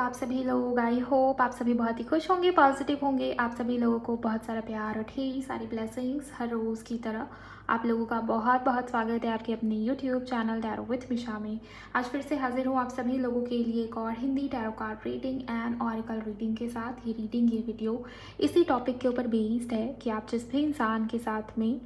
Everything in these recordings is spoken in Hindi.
आप सभी लोग। आई होप आप सभी बहुत ही खुश होंगे, पॉजिटिव होंगे। आप सभी लोगों को बहुत सारा प्यार और ढेर सारी ब्लेसिंग्स हर रोज़ की तरह। आप लोगों का बहुत बहुत स्वागत है आपके अपने यूट्यूब चैनल टैरो विथ मिशा में। आज फिर से हाजिर हूँ आप सभी लोगों के लिए एक और Hindi tarot card reading and oracle reading के साथ। ये वीडियो इसी टॉपिक के ऊपर बेस्ड है कि आप जिस भी इंसान के साथ में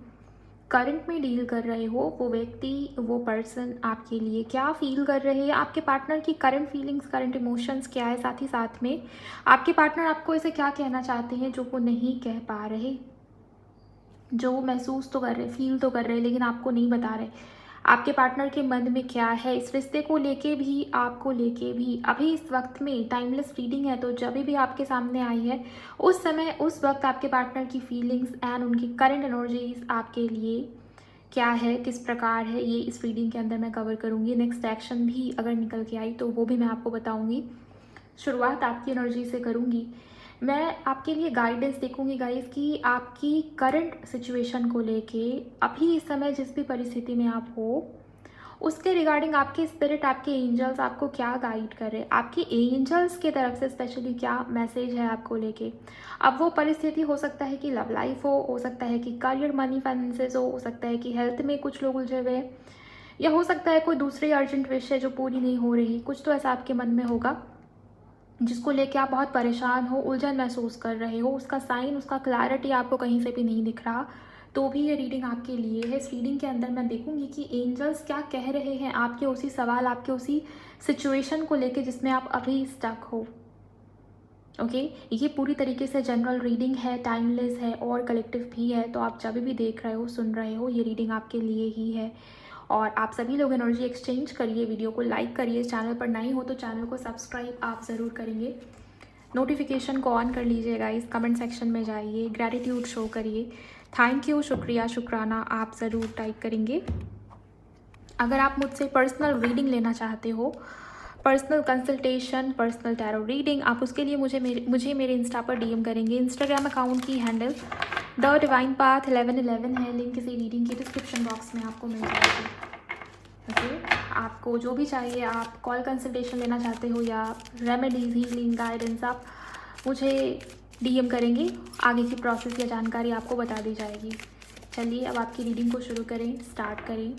करंट में डील कर रहे हो, वो व्यक्ति, वो पर्सन आपके लिए क्या फील कर रहे हैं, आपके पार्टनर की करंट फीलिंग्स, करंट इमोशंस क्या है, साथ ही साथ में आपके पार्टनर आपको ऐसे क्या कहना चाहते हैं जो वो नहीं कह पा रहे, जो वो महसूस तो कर रहे, फील तो कर रहे, लेकिन आपको नहीं बता रहे। आपके पार्टनर के मन में क्या है इस रिश्ते को लेके भी, आपको लेके भी। अभी इस वक्त में टाइमलेस रीडिंग है, तो जब भी आपके सामने आई है उस समय, उस वक्त आपके पार्टनर की फीलिंग्स एंड उनकी करंट एनर्जीज आपके लिए क्या है, किस प्रकार है, ये इस रीडिंग के अंदर मैं कवर करूँगी। नेक्स्ट एक्शन भी अगर निकल के आई तो वो भी मैं आपको बताऊँगी। शुरुआत आपकी एनर्जी से करूँगी। मैं आपके लिए गाइडेंस देखूंगी गाइस कि आपकी करंट सिचुएशन को लेके अभी इस समय जिस भी परिस्थिति में आप हो उसके रिगार्डिंग आपके स्पिरिट, आपके एंजल्स आपको क्या गाइड कर रहे हैं, आपकी एंजल्स की तरफ से स्पेशली क्या मैसेज है आपको लेके। अब वो परिस्थिति हो सकता है कि लव लाइफ हो सकता है कि करियर, मनी, फाइनेंसेस हो सकता है कि हेल्थ में कुछ लोग उलझे हुए, या हो सकता है कोई दूसरी अर्जेंट विश है जो पूरी नहीं हो रही। कुछ तो ऐसा आपके मन में होगा जिसको लेके आप बहुत परेशान हो, उलझन महसूस कर रहे हो। उसका साइन, उसका क्लैरिटी आपको कहीं से भी नहीं दिख रहा, तो भी ये रीडिंग आपके लिए है। इस रीडिंग के अंदर मैं देखूंगी कि एंजल्स क्या कह रहे हैं आपके उसी सवाल, आपके उसी सिचुएशन को लेके जिसमें आप अभी स्टक हो। ओके, ये पूरी तरीके से जनरल रीडिंग है, टाइमलेस है और कलेक्टिव भी है। तो आप जब भी देख रहे हो, सुन रहे हो, ये रीडिंग आपके लिए ही है। और आप सभी लोग एनर्जी एक्सचेंज करिए, वीडियो को लाइक करिए, चैनल पर नए हो तो चैनल को सब्सक्राइब आप ज़रूर करेंगे, नोटिफिकेशन को ऑन कर लीजिएगा, इस कमेंट सेक्शन में जाइए, ग्रैटिट्यूड शो करिए, थैंक यू, शुक्रिया, शुक्राना आप ज़रूर टाइप करेंगे। अगर आप मुझसे पर्सनल रीडिंग लेना चाहते हो, personal consultation, personal tarot reading, आप उसके लिए मुझे मेरे इंस्टा पर डीएम करेंगे। इंस्टाग्राम अकाउंट की हैंडल द डिवाइन पाथ 1111 है। लिंक इसी रीडिंग की डिस्क्रिप्शन बॉक्स में आपको मिल जाएगी। ओके, आपको जो भी चाहिए, आप कॉल कंसल्टेशन लेना चाहते हो या रेमेडीज, हीलिंग, गाइडेंस, आप मुझे डीएम करेंगे, आगे की प्रोसेस या जानकारी आपको बता दी जाएगी। चलिए अब आपकी रीडिंग को शुरू करें, स्टार्ट करें।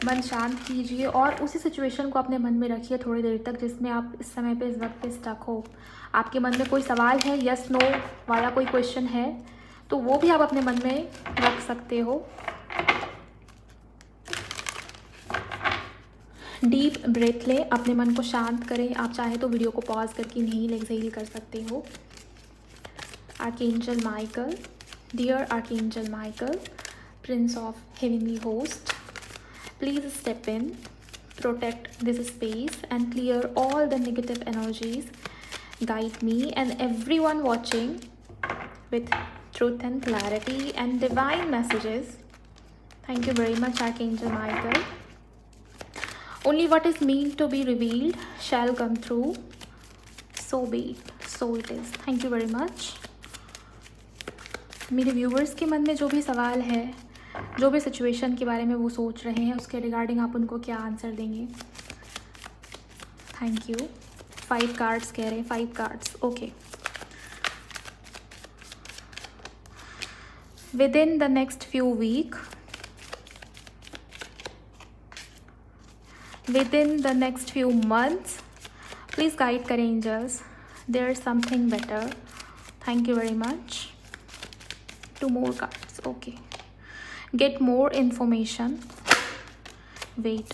मन शांत कीजिए और उसी सिचुएशन को अपने मन में रखिए थोड़ी देर तक जिसमें आप इस समय पे, इस वक्त पे स्टक हो। आपके मन में कोई सवाल है, यस नो वाला कोई क्वेश्चन है, तो वो भी आप अपने मन में रख सकते हो। डीप ब्रेथ लें, अपने मन को शांत करें। आप चाहे तो वीडियो को पॉज करके इनहेल एक्सहेल कर सकते हो। Archangel Michael, dear archangel Michael, prince of heavenly host, please step in, protect this space and clear all the negative energies. Guide me and everyone watching with truth and clarity and divine messages. Thank you very much, Archangel Michael. Only what is meant to be revealed shall come through. So be it, so it is. Thank you very much. मेरे व्यूवर्स के मन में जो भी सवाल है, जो भी सिचुएशन के बारे में वो सोच रहे हैं, उसके रिगार्डिंग आप उनको क्या आंसर देंगे। Thank you. 5 कार्ड्स कह रहे हैं, 5 cards, okay. Within the next few week, within the next few months, please guide करें angels, there is something better. Thank you very much. 2 more cards, okay. Get more information. Wait.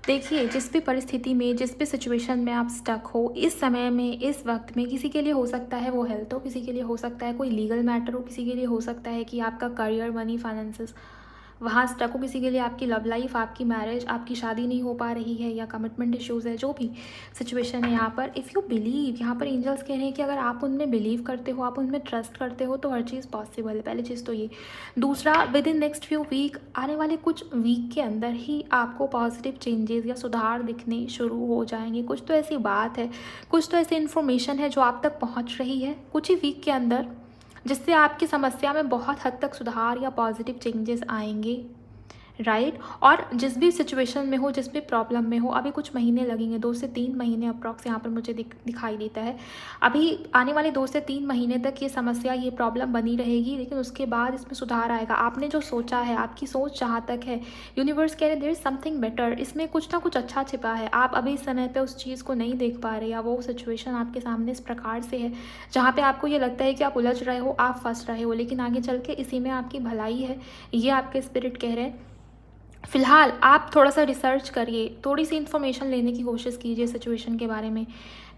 देखिए, जिस भी परिस्थिति में, जिस भी सिचुएशन में आप स्टक हो इस समय में, इस वक्त में, किसी के लिए हो सकता है वो हेल्थ हो, किसी के लिए हो सकता है कोई लीगल मैटर हो, किसी के लिए हो सकता है कि आपका करियर, मनी, फाइनेंसेस वहाँ स्टक हो, किसी के लिए आपकी लव लाइफ, आपकी मैरिज, आपकी शादी नहीं हो पा रही है या कमिटमेंट इश्यूज़ है, जो भी सिचुएशन है यहाँ पर। इफ़ यू बिलीव, यहाँ पर एंजल्स कह रहे हैं कि अगर आप उनमें बिलीव करते हो, आप उनमें ट्रस्ट करते हो तो हर चीज़ पॉसिबल है। पहली चीज़ तो ये। दूसरा, within next few week, आने वाले कुछ वीक के अंदर ही आपको पॉजिटिव चेंजेस या सुधार दिखने शुरू हो जाएंगे। कुछ तो ऐसी बात है, कुछ तो ऐसी इन्फॉर्मेशन है जो आप तक पहुँच रही है कुछ ही वीक के अंदर, जिससे आपकी समस्या में बहुत हद तक सुधार या पॉजिटिव चेंजेस आएंगे। राइट। और जिस भी सिचुएशन में हो, जिस भी प्रॉब्लम में हो, अभी कुछ महीने लगेंगे, 2 से 3 महीने अप्रॉक्स यहाँ पर मुझे दिखाई देता है। अभी आने वाले 2 से 3 महीने तक ये समस्या, ये प्रॉब्लम बनी रहेगी, लेकिन उसके बाद इसमें सुधार आएगा। आपने जो सोचा है, आपकी सोच जहाँ तक है, यूनिवर्स कह रहे देयर इज समथिंग बेटर, इसमें कुछ ना कुछ अच्छा छिपा है। आप अभी इस समय पर उस चीज़ को नहीं देख पा रहे, या वो सिचुएशन आपके सामने इस प्रकार से है जहाँ पर आपको ये लगता है कि आप उलझ रहे हो, आप फंस रहे हो, लेकिन आगे चल के इसी में आपकी भलाई है, ये आपके स्पिरिट कह रहे हैं। फ़िलहाल आप थोड़ा सा रिसर्च करिए, थोड़ी सी इन्फॉर्मेशन लेने की कोशिश कीजिए सिचुएशन के बारे में।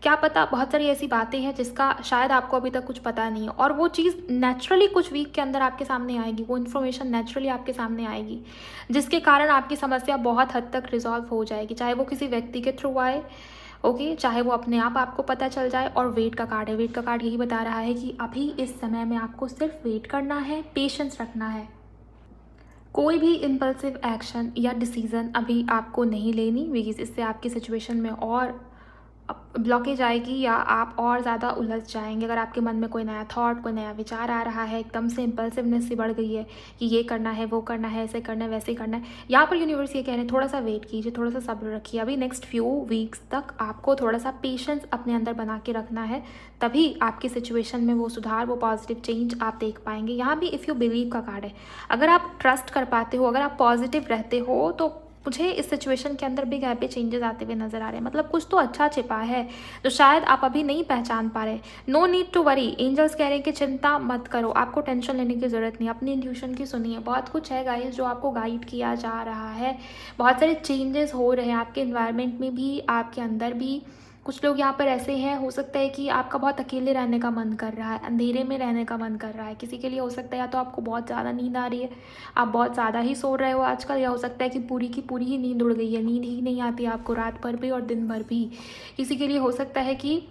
क्या पता बहुत सारी ऐसी बातें हैं जिसका शायद आपको अभी तक कुछ पता नहीं है, और वो चीज़ नेचुरली कुछ वीक के अंदर आपके सामने आएगी, वो इन्फॉर्मेशन नेचुरली आपके सामने आएगी, जिसके कारण आपकी समस्या बहुत हद तक रिजॉल्व हो जाएगी, चाहे वो किसी व्यक्ति के थ्रू आए, ओके, चाहे वो अपने आप आपको पता चल जाए। और वेट का कार्ड है, वेट का कार्ड यही बता रहा है कि अभी इस समय में आपको सिर्फ वेट करना है, पेशेंस रखना है। कोई भी इम्पल्सिव एक्शन या डिसीज़न अभी आपको नहीं लेनी, बिकॉज़ इससे आपकी सिचुएशन में और ब्लॉकेज आएगी, या आप और ज़्यादा उलझ जाएंगे। अगर आपके मन में कोई नया थॉट, कोई नया विचार आ रहा है, एकदम से इम्पल्सिवनेस सी बढ़ गई है कि ये करना है, वो करना है, ऐसे करना है, वैसे करना है, यहाँ पर यूनिवर्स ये कह रहे हैं थोड़ा सा वेट कीजिए, थोड़ा सा सब्र रखिए। अभी नेक्स्ट फ्यू वीक्स तक आपको थोड़ा सा पेशेंस अपने अंदर बना के रखना है, तभी आपकी सिचुएशन में वो सुधार, वो पॉजिटिव चेंज आप देख पाएंगे। यहाँ भी इफ़ यू बिलीव का कार्ड है, अगर आप ट्रस्ट कर पाते हो, अगर आप पॉजिटिव रहते हो, तो मुझे इस सिचुएशन के अंदर बिग हैप्पी चेंजेस आते हुए नजर आ रहे हैं। मतलब कुछ तो अच्छा छिपा है जो शायद आप अभी नहीं पहचान पा रहे। No need to worry, angels कह रहे हैं कि चिंता मत करो, आपको टेंशन लेने की ज़रूरत नहीं, अपनी इंट्यूशन की सुनिए। बहुत कुछ है गाइस जो आपको गाइड किया जा रहा है, बहुत सारे चेंजेस हो रहे हैं आपके इन्वायरमेंट में भी, आपके अंदर भी। कुछ लोग यहाँ पर ऐसे हैं, हो सकता है कि आपका बहुत अकेले रहने का मन कर रहा है, अंधेरे में रहने का मन कर रहा है। किसी के लिए हो सकता है या तो आपको बहुत ज़्यादा नींद आ रही है, आप बहुत ज़्यादा ही सो रहे हो आजकल, या हो सकता है कि पूरी की पूरी ही नींद उड़ गई है, नींद ही नहीं आती आपको रात भर भी और दिन भर भी। किसी के लिए हो सकता है कि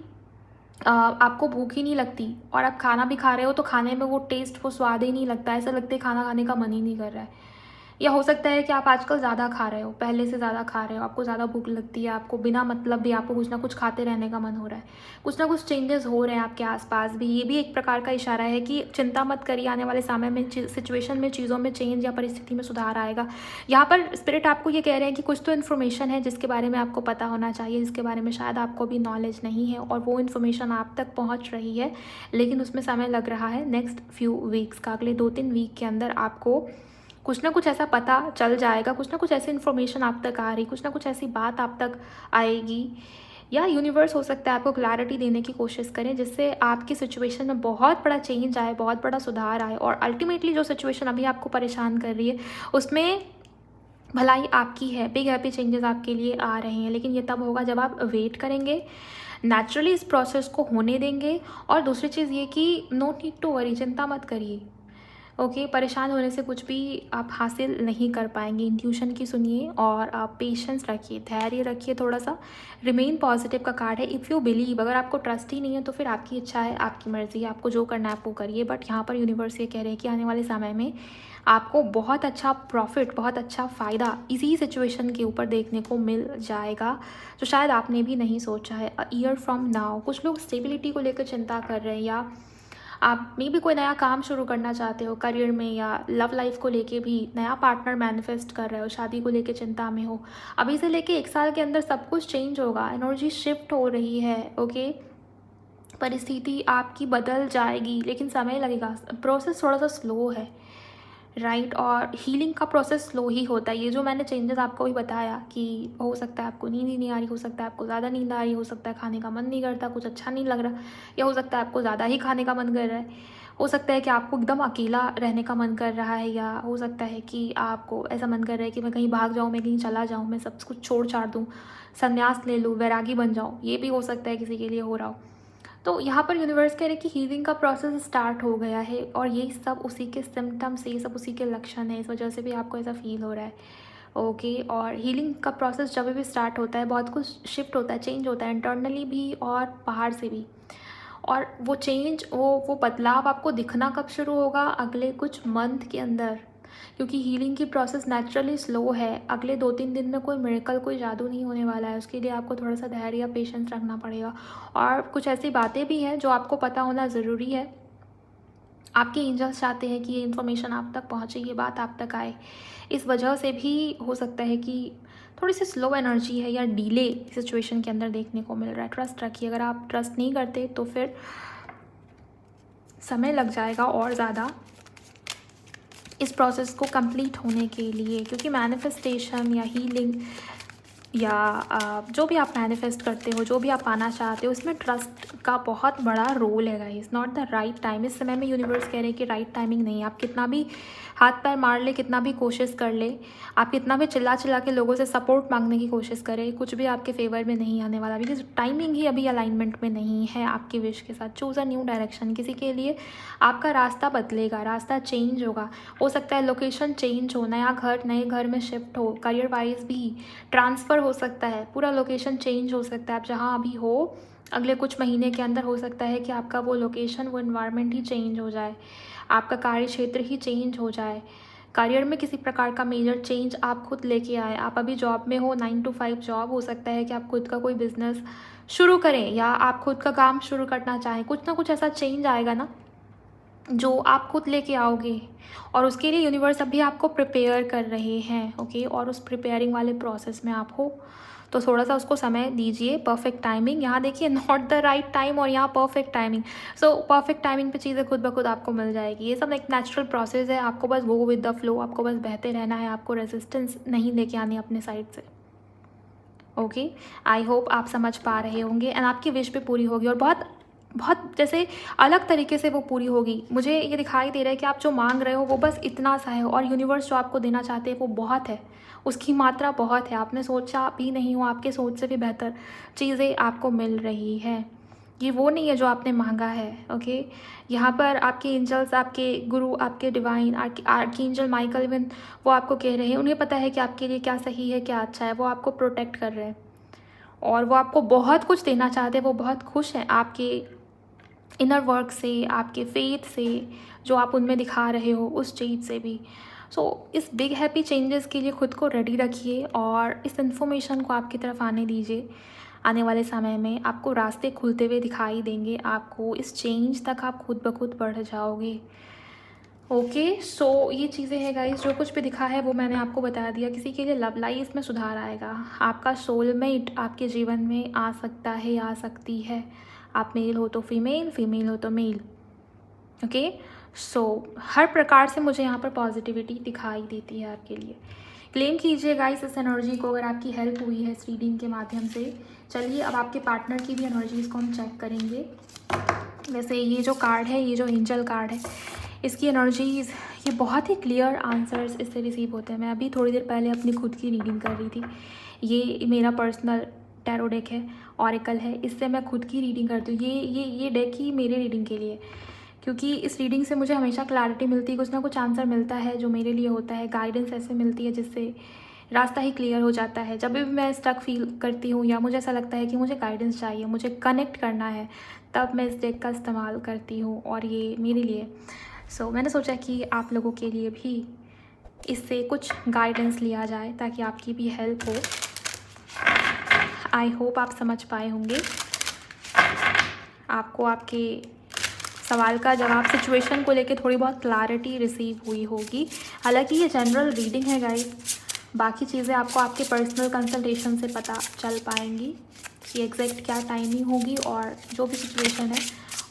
आपको भूख ही नहीं लगती, और आप खाना भी खा रहे हो तो खाने में वो टेस्ट, वो स्वाद ही नहीं लगता, ऐसा लगता है खाना खाने का मन ही नहीं कर रहा है। या हो सकता है कि आप आजकल ज़्यादा खा रहे हो, पहले से ज़्यादा खा रहे हो, आपको ज़्यादा भूख लगती है, आपको बिना मतलब भी आपको कुछ ना कुछ खाते रहने का मन हो रहा है। कुछ ना कुछ चेंजेस हो रहे हैं आपके आसपास भी, ये भी एक प्रकार का इशारा है कि चिंता मत करिए, आने वाले समय में सिचुएशन में, चीज़ों में चेंज या परिस्थिति में सुधार आएगा। यहाँ पर स्पिरिट आपको ये कह रहे हैं कि कुछ तो इन्फॉर्मेशन है जिसके बारे में आपको पता होना चाहिए, जिसके बारे में शायद आपको भी नॉलेज नहीं है, और वो इन्फॉर्मेशन आप तक पहुँच रही है, लेकिन उसमें समय लग रहा है। नेक्स्ट फ्यू वीक्स का, अगले 2-3 वीक के अंदर आपको कुछ ना कुछ ऐसा पता चल जाएगा, कुछ ना कुछ ऐसी इन्फॉर्मेशन आप तक आ रही, कुछ ना कुछ ऐसी बात आप तक आएगी, या यूनिवर्स हो सकता है आपको क्लैरिटी देने की कोशिश करें, जिससे आपकी सिचुएशन में बहुत बड़ा चेंज आए, बहुत बड़ा सुधार आए, और अल्टीमेटली जो सिचुएशन अभी आपको परेशान कर रही है उसमें भलाई आपकी है, बिग हैप्पी चेंजेस आपके लिए आ रहे हैं। लेकिन ये तब होगा जब आप वेट करेंगे, नेचुरली इस प्रोसेस को होने देंगे। और दूसरी चीज़ ये कि नो नीड टू वरी, चिंता मत करिए, ओके, परेशान होने से कुछ भी आप हासिल नहीं कर पाएंगे। इंट्यूशन की सुनिए, और आप पेशेंस रखिए, धैर्य रखिए, थोड़ा सा रिमेन पॉजिटिव का कार्ड है। इफ़ यू बिलीव, अगर आपको ट्रस्ट ही नहीं है तो फिर आपकी इच्छा है, आपकी मर्ज़ी, आपको जो करना है आप वो करिए। बट यहाँ पर यूनिवर्स ये कह रहे हैं कि आने वाले समय में आपको बहुत अच्छा प्रॉफिट, बहुत अच्छा फ़ायदा इसी सिचुएशन के ऊपर देखने को मिल जाएगा, जो शायद आपने भी नहीं सोचा है। अ ईयर फ्रॉम नाउ कुछ लोग स्टेबिलिटी को लेकर चिंता कर रहे हैं, या आप मे भी कोई नया काम शुरू करना चाहते हो करियर में, या लव लाइफ को लेके भी नया पार्टनर मैनिफेस्ट कर रहे हो, शादी को लेके चिंता में हो। अभी से लेके 1 साल के अंदर सब कुछ चेंज होगा, एनर्जी शिफ्ट हो रही है, ओके, परिस्थिति आपकी बदल जाएगी, लेकिन समय लगेगा, प्रोसेस थोड़ा सा स्लो है, राइट। और हीलिंग का प्रोसेस स्लो ही होता है। ये जो मैंने चेंजेस आपको भी बताया कि हो सकता है आपको नींद ही नहीं आ रही, हो सकता है आपको ज़्यादा नींद आ रही, हो सकता है खाने का मन नहीं करता, कुछ अच्छा नहीं लग रहा, या हो सकता है आपको ज़्यादा ही खाने का मन कर रहा है, हो सकता है कि आपको एकदम अकेला रहने का मन कर रहा है, या हो सकता है कि आपको ऐसा मन कर रहा है कि मैं कहीं भाग जाऊँ, मैं कहीं चला जाऊँ, मैं सब कुछ छोड़ छाड़ दूँ, संन्यास ले लूँ, वैरागी बन जाऊँ। ये भी हो सकता है किसी के लिए हो रहा हो। तो यहाँ पर यूनिवर्स कह रहे हैं कि हीलिंग का प्रोसेस स्टार्ट हो गया है, और ये सब उसी के सिम्टम्स है, ये सब उसी के लक्षण है, इस वजह से भी आपको ऐसा फील हो रहा है, ओके। और हीलिंग का प्रोसेस जब भी स्टार्ट होता है, बहुत कुछ शिफ्ट होता है, चेंज होता है, इंटरनली भी और बाहर से भी। और वो चेंज, वो बदलाव आपको दिखना कब शुरू होगा? अगले कुछ मंथ के अंदर, क्योंकि हीलिंग की प्रोसेस नेचुरली स्लो है। अगले 2-3 दिन में कोई मिरेकल, कोई जादू नहीं होने वाला है, उसके लिए आपको थोड़ा सा धैर्य या पेशेंस रखना पड़ेगा। और कुछ ऐसी बातें भी हैं जो आपको पता होना ज़रूरी है। आपके एंजल्स चाहते हैं कि ये इन्फॉर्मेशन आप तक पहुँचे, ये बात आप तक आए। इस वजह से भी हो सकता है कि थोड़ी सी स्लो एनर्जी है या डिले सिचुएशन के अंदर देखने को मिल रहा है। ट्रस्ट रखिए, अगर आप ट्रस्ट नहीं करते तो फिर समय लग जाएगा और ज़्यादा इस प्रोसेस को कंप्लीट होने के लिए, क्योंकि मैनिफेस्टेशन या हीलिंग या जो भी आप मैनिफेस्ट करते हो, जो भी आप पाना चाहते हो, उसमें ट्रस्ट का बहुत बड़ा रोल है guys. Not the right time. इस समय में यूनिवर्स कह रहे हैं कि राइट टाइमिंग नहीं है। आप कितना भी हाथ पैर मार ले, कितना भी कोशिश कर ले, आप कितना भी चिल्ला चिल्ला के लोगों से सपोर्ट मांगने की कोशिश करें, कुछ भी आपके फेवर में नहीं आने वाला, बिकॉज टाइमिंग ही अभी अलाइनमेंट में नहीं है आपकी विश के साथ। Choose a new direction. किसी के लिए आपका रास्ता बदलेगा, रास्ता चेंज होगा। हो सकता है लोकेशन चेंज हो, नए घर में शिफ्ट हो, करियर वाइज भी ट्रांसफ़र हो सकता है, पूरा लोकेशन चेंज हो सकता है। आप जहाँ अभी हो अगले कुछ महीने के अंदर हो सकता है कि आपका वो लोकेशन, वो इन्वायरमेंट ही चेंज हो जाए, आपका कार्य क्षेत्र ही चेंज हो जाए। करियर में किसी प्रकार का मेजर चेंज आप खुद लेके आए। आप अभी जॉब में हो, 9 to 5 जॉब, हो सकता है कि आप खुद का कोई बिजनेस शुरू करें या आप खुद का काम शुरू करना चाहें। कुछ ना कुछ ऐसा चेंज आएगा ना जो आप खुद लेके आओगे, और उसके लिए यूनिवर्स अभी आपको प्रिपेयर कर रहे हैं। ओके, और उस प्रिपेयरिंग वाले प्रोसेस में आप हो, तो थोड़ा सा उसको समय दीजिए। परफेक्ट टाइमिंग, यहाँ देखिए नॉट द राइट टाइम और यहाँ perfect timing. So perfect timing पे चीज़ें खुद ब खुद आपको मिल जाएगी। ये सब एक नेचुरल प्रोसेस है। आपको बस गो विद द फ्लो, आपको बस बहते रहना है, आपको रेजिस्टेंस नहीं लेके आनी अपने साइड से। ओके, आई होप आप समझ पा रहे होंगे, एंड आपकी विश भी पूरी होगी, और बहुत बहुत जैसे अलग तरीके से वो पूरी होगी। मुझे ये दिखाई दे रहा है कि आप जो मांग रहे हो वो बस इतना सा है, और यूनिवर्स जो आपको देना चाहते हैं वो बहुत है, उसकी मात्रा बहुत है। आपने सोचा भी नहीं हो, आपके सोच से भी बेहतर चीज़ें आपको मिल रही है। ये वो नहीं है जो आपने मांगा है। ओके, यहाँ पर आपके एंजल्स, आपके गुरु, आपके डिवाइन आर्कएंजल माइकल, इवन वो आपको कह रहे हैं, उन्हें पता है कि आपके लिए क्या सही है, क्या अच्छा है। वो आपको प्रोटेक्ट कर रहे हैं और वो आपको बहुत कुछ देना चाहते हैं। वो बहुत खुश हैं आपके इनर वर्क से, आपके फेथ से, जो आप उनमें दिखा रहे हो उस चीज़ से भी। सो इस बिग हैप्पी चेंजेस के लिए खुद को रेडी रखिए, और इस इन्फॉर्मेशन को आपकी तरफ आने दीजिए। आने वाले समय में आपको रास्ते खुलते हुए दिखाई देंगे। आपको इस चेंज तक आप खुद ब खुद बढ़ जाओगे। ओके, सो ये चीज़ें हैं गाइस, जो कुछ भी दिखा है वो मैंने आपको बता दिया। किसी के लिए लव लाइफ में सुधार आएगा, आपका सोलमेट आपके जीवन में आ सकता है, आ सकती है। आप मेल हो तो फीमेल, फीमेल हो तो मेल। ओके, सो हर प्रकार से मुझे यहाँ पर पॉजिटिविटी दिखाई देती है आपके लिए। क्लेम कीजिए गाइस इस एनर्जी को, अगर आपकी हेल्प हुई है इस रीडिंग के माध्यम से। चलिए अब आपके पार्टनर की भी एनर्जीज़ को हम चेक करेंगे। वैसे ये जो कार्ड है, ये जो एंजल कार्ड है, इसकी एनर्जीज़, ये बहुत ही क्लियर आंसर्स इससे रिसीव होते हैं। मैं अभी थोड़ी देर पहले अपनी खुद की रीडिंग कर रही थी। ये मेरा पर्सनल टैरो डेक है, ऑरेकल है, इससे मैं खुद की रीडिंग करती हूँ। ये डेक ही मेरे रीडिंग के लिए, क्योंकि इस रीडिंग से मुझे हमेशा क्लैरिटी मिलती है, कुछ ना कुछ आंसर मिलता है जो मेरे लिए होता है। गाइडेंस ऐसे मिलती है जिससे रास्ता ही क्लियर हो जाता है। जब भी मैं स्टक फील करती हूँ या मुझे ऐसा लगता है कि मुझे गाइडेंस चाहिए, मुझे कनेक्ट करना है, तब मैं इस डेक का इस्तेमाल करती हूँ, और ये मेरे लिए। सो मैंने सोचा कि आप लोगों के लिए भी इससे कुछ गाइडेंस लिया जाए ताकि आपकी भी हेल्प हो। आई होप आप समझ पाए होंगे, आपको आपके सवाल का जवाब, सिचुएशन को लेके थोड़ी बहुत क्लैरिटी रिसीव हुई होगी। हालांकि ये जनरल रीडिंग है गाइस, बाकी चीज़ें आपको आपके पर्सनल कंसल्टेशन से पता चल पाएंगी कि एग्जैक्ट क्या टाइमिंग होगी और जो भी सिचुएशन है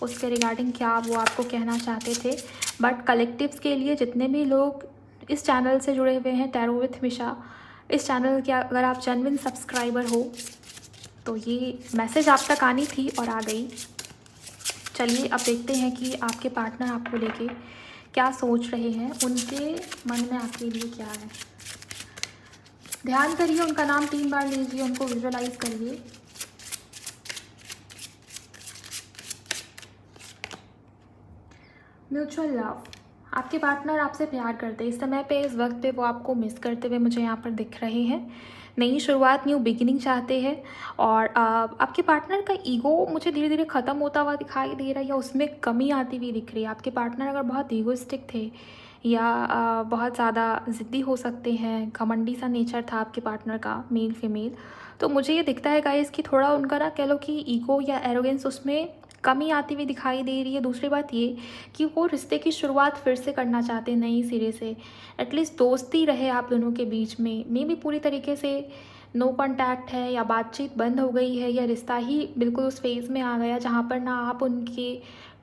उसके रिगार्डिंग क्या वो आपको कहना चाहते थे। बट कलेक्टिव्स के लिए जितने भी लोग इस चैनल से जुड़े हुए हैं, टैरो विथ मिशा, इस चैनल के अगर आप जेन्युइन सब्सक्राइबर हो तो ये मैसेज आप तक आनी थी और आ गई। चलिए अब देखते हैं कि आपके पार्टनर आपको लेके क्या सोच रहे हैं, उनके मन में आपके लिए क्या है। ध्यान करिए, उनका नाम 3 बार लीजिए, उनको विजुअलाइज करिए। म्यूचुअल लव, आपके पार्टनर आपसे प्यार करते हैं। इस समय पे, इस वक्त पे वो आपको मिस करते हुए मुझे यहाँ पर दिख रहे हैं। नई शुरुआत, न्यू बिगिनिंग चाहते हैं, और आपके पार्टनर का ईगो मुझे धीरे धीरे ख़त्म होता हुआ दिखाई दे रहा है, या उसमें कमी आती हुई दिख रही है। आपके पार्टनर अगर बहुत ईगोइस्टिक थे या बहुत ज़्यादा ज़िद्दी हो सकते हैं, घमंडी सा नेचर था आपके पार्टनर का, मेल फीमेल, तो मुझे ये दिखता है गाइस कि थोड़ा उनका ना कह लो कि ईगो या एरोगेंस उसमें कमी आती हुई दिखाई दे रही है। दूसरी बात ये कि वो रिश्ते की शुरुआत फिर से करना चाहते हैं नई सिरे से। एटलीस्ट दोस्ती रहे आप दोनों के बीच में। मे बी पूरी तरीके से नो कांटेक्ट है या बातचीत बंद हो गई है या रिश्ता ही बिल्कुल उस फेज़ में आ गया जहाँ पर ना आप उनके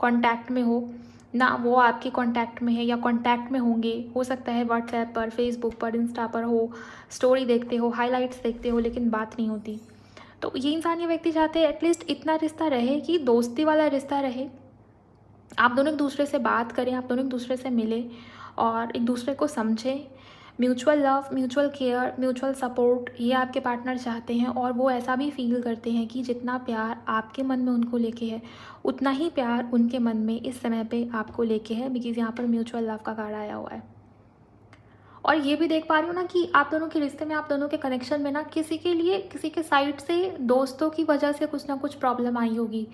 कांटेक्ट में हो, ना वो आपके कांटेक्ट में है या कांटेक्ट में होंगे। हो सकता है व्हाट्सएप पर, फेसबुक पर, इंस्टा पर हो, स्टोरी देखते हो, हाइलाइट्स देखते हो, लेकिन बात नहीं होती। तो ये इंसान, ये व्यक्ति चाहते हैं एटलीस्ट इतना रिश्ता रहे कि दोस्ती वाला रिश्ता रहे। आप दोनों एक दूसरे से बात करें, आप दोनों एक दूसरे से मिलें और एक दूसरे को समझें। Mutual love, mutual care, mutual support, ये आपके पार्टनर चाहते हैं। और वो ऐसा भी फील करते हैं कि जितना प्यार आपके मन में उनको लेके है, उतना ही प्यार उनके मन में इस समय पे आपको लेके है, बिकॉज़ यहाँ पर म्यूचुअल लव का कार्ड आया हुआ है। और ये भी देख पा रही हूँ ना कि आप दोनों के रिश्ते में, आप दोनों के कनेक्शन में ना किसी के लिए, किसी के साइड से दोस्तों की वजह से कुछ ना कुछ प्रॉब्लम आई होगी।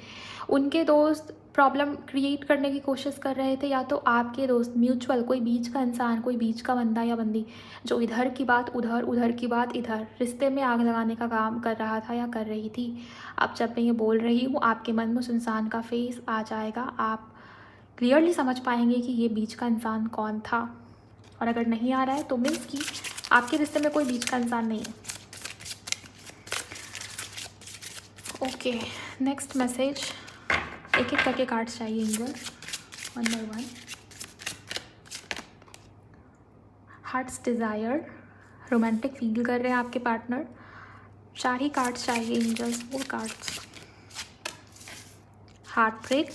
उनके दोस्त प्रॉब्लम क्रिएट करने की कोशिश कर रहे थे, या तो आपके दोस्त, म्यूचुअल कोई बीच का इंसान, कोई बीच का बंदा या बंदी जो इधर की बात उधर, उधर की बात इधर, रिश्ते में आग लगाने का काम कर रहा था या कर रही थी। अब जब मैं ये बोल रही हूँ, आपके मन में उस इंसान का फेस आ जाएगा। आप क्लियरली समझ पाएंगे कि ये बीच का इंसान कौन था। और अगर नहीं आ रहा है तो मीन्स कि आपके रिश्ते में कोई बीच का इंसान नहीं है। Okay, next message. एक एक करके कार्ड्स चाहिए angel, one by one. Heart's desire, romantic feel कर रहे हैं आपके पार्टनर। 4 ही कार्ड्स चाहिए angels, 4 cards. Heartbreak,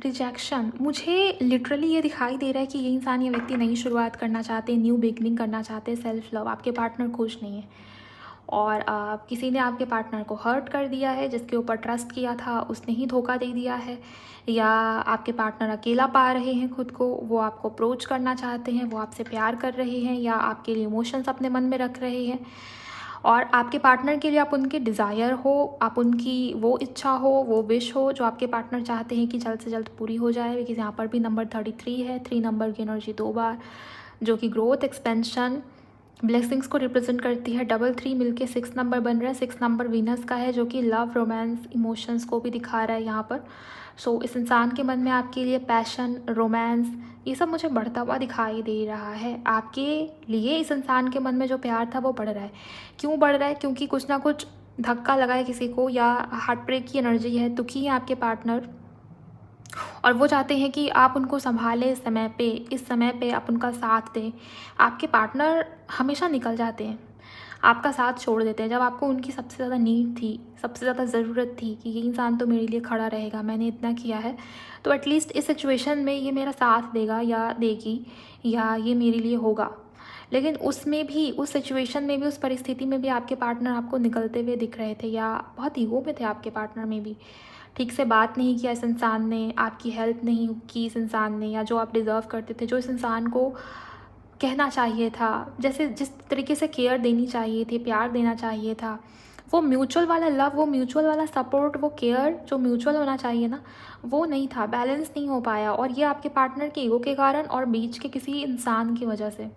rejection. मुझे लिटरली ये दिखाई दे रहा है कि ये इंसान, ये व्यक्ति नई शुरुआत करना चाहते हैं, न्यू बिगनिंग करना चाहते हैं, सेल्फ लव। आपके पार्टनर खुश नहीं है और किसी ने आपके पार्टनर को हर्ट कर दिया है, जिसके ऊपर ट्रस्ट किया था उसने ही धोखा दे दिया है। या आपके पार्टनर अकेला पा रहे हैं खुद को, वो आपको अप्रोच करना चाहते हैं, वो आपसे प्यार कर रहे हैं या आपके लिए इमोशंस अपने मन में रख रहे हैं। और आपके पार्टनर के लिए आप उनके डिज़ायर हो, आप उनकी वो इच्छा हो, वो विश हो जो आपके पार्टनर चाहते हैं कि जल्द से जल्द पूरी हो जाए। बिकॉज़ यहाँ पर भी नंबर 33 है। 3 नंबर की एनर्जी 2 बार, जो कि ग्रोथ, एक्सपेंशन, ब्लेसिंग्स को रिप्रेजेंट करती है। 3 मिलके 6 नंबर बन रहा है। 6 नंबर वीनस का है, जो कि लव, रोमांस, इमोशंस को भी दिखा रहा है यहाँ पर। सो इस इंसान के मन में आपके लिए पैशन, रोमांस, ये सब मुझे बढ़ता हुआ दिखाई दे रहा है। आपके लिए इस इंसान के मन में जो प्यार था वो बढ़ रहा है। क्यों बढ़ रहा है? क्योंकि कुछ ना कुछ धक्का लगा है किसी को, या हार्ट ब्रेक की एनर्जी है, दुखी है आपके पार्टनर और वो चाहते हैं कि आप उनको संभालें समय पे, इस समय पे आप उनका साथ दें। आपके पार्टनर हमेशा निकल जाते हैं, आपका साथ छोड़ देते हैं जब आपको उनकी सबसे ज़्यादा नीड थी, सबसे ज़्यादा ज़रूरत थी कि ये इंसान तो मेरे लिए खड़ा रहेगा, मैंने इतना किया है तो एटलीस्ट इस सिचुएशन में ये मेरा साथ देगा या देगी, या ये मेरे लिए होगा। लेकिन उसमें भी, उस सिचुएशन में भी, उस परिस्थिति में भी आपके पार्टनर आपको निकलते हुए दिख रहे थे, या बहुत ईगो में थे आपके पार्टनर में भी। ठीक से बात नहीं किया इस इंसान ने, आपकी हेल्प नहीं की इस इंसान ने, या जो आप डिज़र्व करते थे, जो इस इंसान को कहना चाहिए था, जैसे जिस तरीके से केयर देनी चाहिए थी, प्यार देना चाहिए था, वो म्यूचुअल वाला लव, वो म्यूचुअल वाला सपोर्ट, वो केयर जो म्यूचुअल होना चाहिए ना, वो नहीं था, बैलेंस नहीं हो पाया। और ये आपके पार्टनर के ईगो के कारण और बीच के किसी इंसान की वजह से,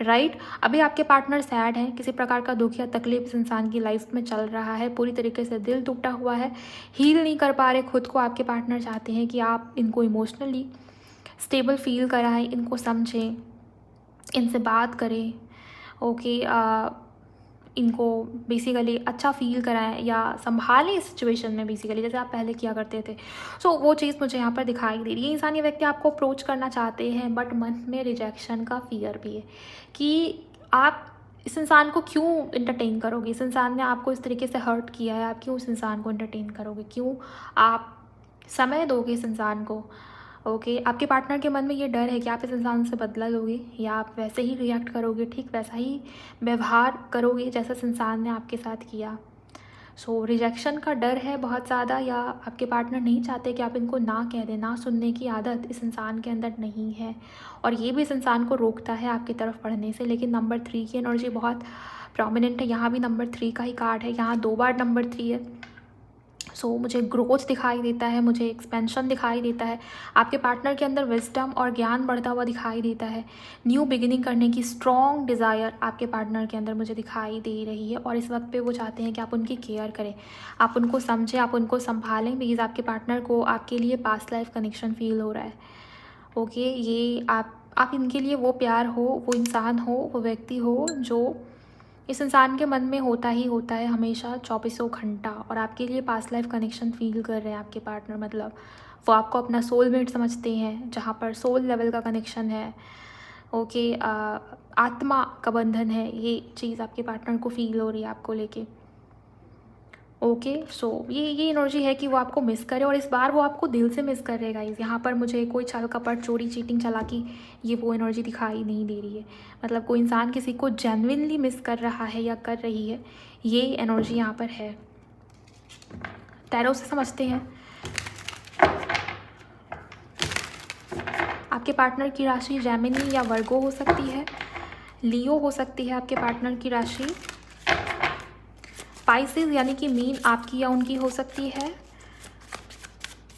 राइट। अभी आपके पार्टनर सैड हैं, किसी प्रकार का दुख या तकलीफ इस इंसान की लाइफ में चल रहा है, पूरी तरीके से दिल टूटा हुआ है, हील नहीं कर पा रहे खुद को। आपके पार्टनर चाहते हैं कि आप इनको इमोशनली स्टेबल फील कराएं, इनको समझें, इनसे बात करें, ओके, इनको बेसिकली अच्छा फील कराएं या संभालें इस सिचुएशन में, बेसिकली जैसे आप पहले किया करते थे। सो वो चीज़ मुझे यहाँ पर दिखाई दे रही है। इंसान, ये व्यक्ति आपको अप्रोच करना चाहते हैं, बट मन में रिजेक्शन का फियर भी है कि आप इस इंसान को क्यों इंटरटेन करोगे, इस इंसान ने आपको इस तरीके से हर्ट किया है, आप क्यों उस इंसान को इंटरटेन करोगे, क्यों आप समय दोगे इस इंसान को। ओके, आपके पार्टनर के मन में ये डर है कि आप इस इंसान से बदला लोगे, या आप वैसे ही रिएक्ट करोगे, ठीक वैसा ही व्यवहार करोगे जैसा इस इंसान ने आपके साथ किया। सो रिजेक्शन का डर है बहुत ज़्यादा, या आपके पार्टनर नहीं चाहते कि आप इनको ना कह दें। ना सुनने की आदत इस इंसान के अंदर नहीं है, और ये भी इस इंसान को रोकता है आपकी तरफ बढ़ने से। लेकिन नंबर 3 की एनर्जी बहुत प्रोमिनेंट है, यहाँ भी नंबर 3 का ही कार्ड है, यहाँ 2 बार नंबर 3 है। सो मुझे ग्रोथ दिखाई देता है, मुझे एक्सपेंशन दिखाई देता है, आपके पार्टनर के अंदर विजडम और ज्ञान बढ़ता हुआ दिखाई देता है, न्यू बिगिनिंग करने की स्ट्रॉन्ग डिज़ायर आपके पार्टनर के अंदर मुझे दिखाई दे रही है। और इस वक्त पे वो चाहते हैं कि आप उनकी केयर करें, आप उनको समझें, आप उनको संभालें, बिकॉज़ आपके पार्टनर को आपके लिए पास्ट लाइफ कनेक्शन फील हो रहा है। ओके, ये आप इनके लिए वो प्यार हो, वो इंसान हो, वो व्यक्ति हो जो इस इंसान के मन में होता ही होता है हमेशा 2400 घंटा। और आपके लिए पास्ट लाइफ कनेक्शन फ़ील कर रहे हैं आपके पार्टनर, मतलब वो आपको अपना सोलमेट समझते हैं, जहाँ पर सोल लेवल का कनेक्शन है। ओके, आत्मा का बंधन है, ये चीज़ आपके पार्टनर को फ़ील हो रही है आपको लेके। ओके, सो ये एनर्जी है कि वो आपको मिस करे, और इस बार वो आपको दिल से मिस कर रहे गाइस। यहाँ पर मुझे कोई छल कपट, चोरी, चीटिंग, चालाकी, ये वो एनर्जी दिखाई नहीं दे रही है। मतलब कोई इंसान किसी को जेन्युइनली मिस कर रहा है या कर रही है, ये एनर्जी यहाँ पर है। टैरो से समझते हैं। आपके पार्टनर की राशि जेमिनी या वर्गो हो सकती है, लियो हो सकती है आपके पार्टनर की राशि, स्पाइसेस यानी कि मीन आपकी या उनकी हो सकती है।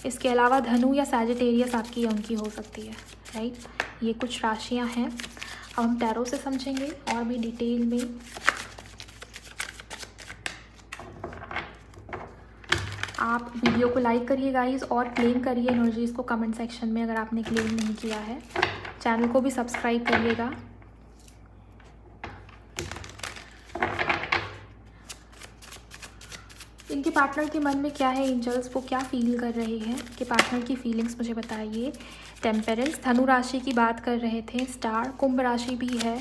इसके अलावा धनु या सैजिटेरियस आपकी या उनकी हो सकती है, राइट। ये कुछ राशियां हैं। अब हम टैरो से समझेंगे और भी डिटेल में। आप वीडियो को लाइक करिए गाइस, और क्लेम करिए एनर्जीज़ को कमेंट सेक्शन में अगर आपने क्लेम नहीं किया है। चैनल को भी सब्सक्राइब करिएगा। इनके पार्टनर के मन में क्या है एंजल्स, वो क्या फील कर रहे हैं, कि पार्टनर की फीलिंग्स मुझे बताइए। टेम्परेंस, धनु राशि की बात कर रहे थे, स्टार, कुंभ राशि भी है,